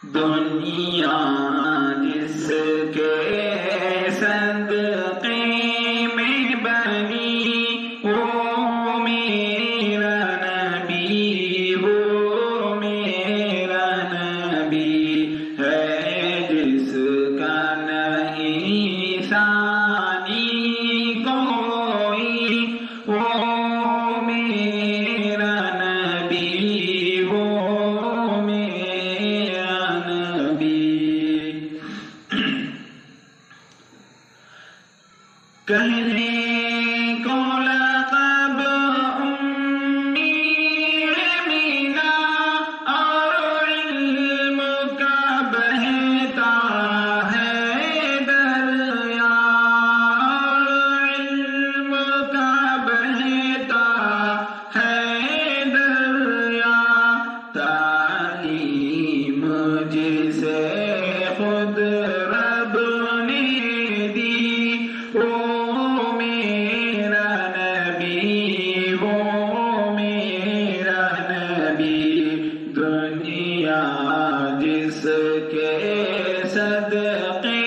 دنیا جس کے صدقے میں بنی وہ میرا نبی، وہ میرا نبی ہے، جس کا نہیں ثانی کوئی، وہ میرا نبی، وہ میرا نبی۔ کہنے کو لقب امی مینا اور علم کا بہتا ہے دریا، اور علم کا بہتا ہے دریا، تعلیم جسے خود رب نے دی، وہ میرا نبی، وہ میرا نبی، دنیا جس کے صدقے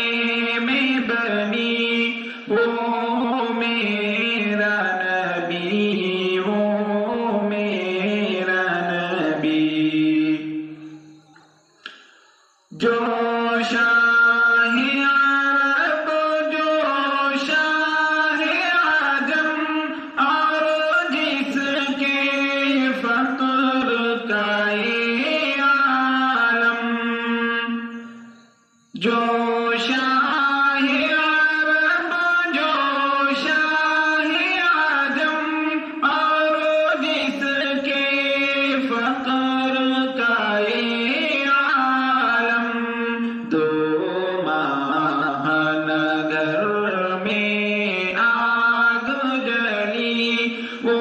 میں بنی، وہ میرا نبی، وہ میرا نبی۔ جو شاہ عرب، جو شاہ عجم، اور جس کے فقر کا یہ عالم، جو شاہ عرب، جو شاہ عجم، اور جس کے فقر کا یہ عالم، دو ماہ نگر میں آگ جلی، وہ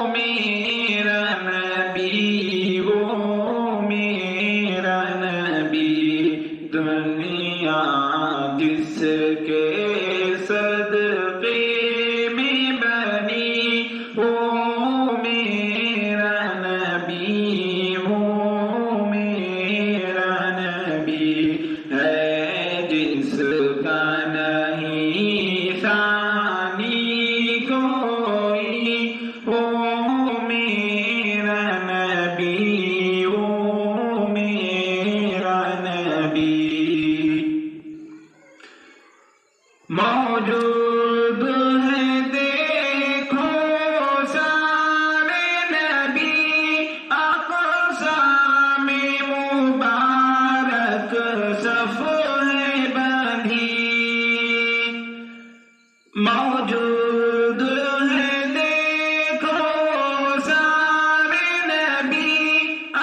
میرا نبی، وہ میرا نبی، دنیا جس کے صدقے میں بنی، وہ میرا نبی، وہ میرا نبی ہے، جس کا نہیں ثانی کوئی، وہ میرا نبی، وہ میرا نبی۔ موجود ہے دیکھو سارے نبی، اقسام مبارک صف ہے بندھی، موجود ہے دیکھو سارے نبی،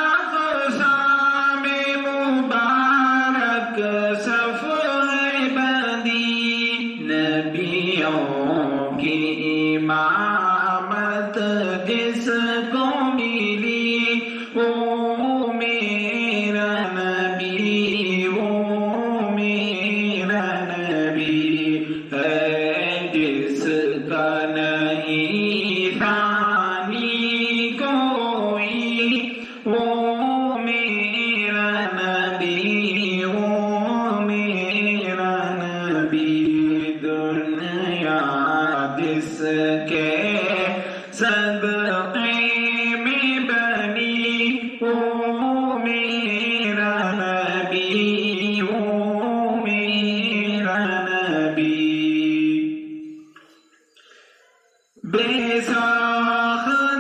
اقسام مبارک صف ہے بندھی، نبیوں کی امامت جس کو ملی، وہ میرا نبی، وہ میرا نبی ہے، جس کا نہیں ثانی کوئی، وہ میرا نبی، وہ میرا نبی، دنیا جس کے صدقے میں بنی، وہ میرا نبی، وہ میرا نبی۔ بے ساختہ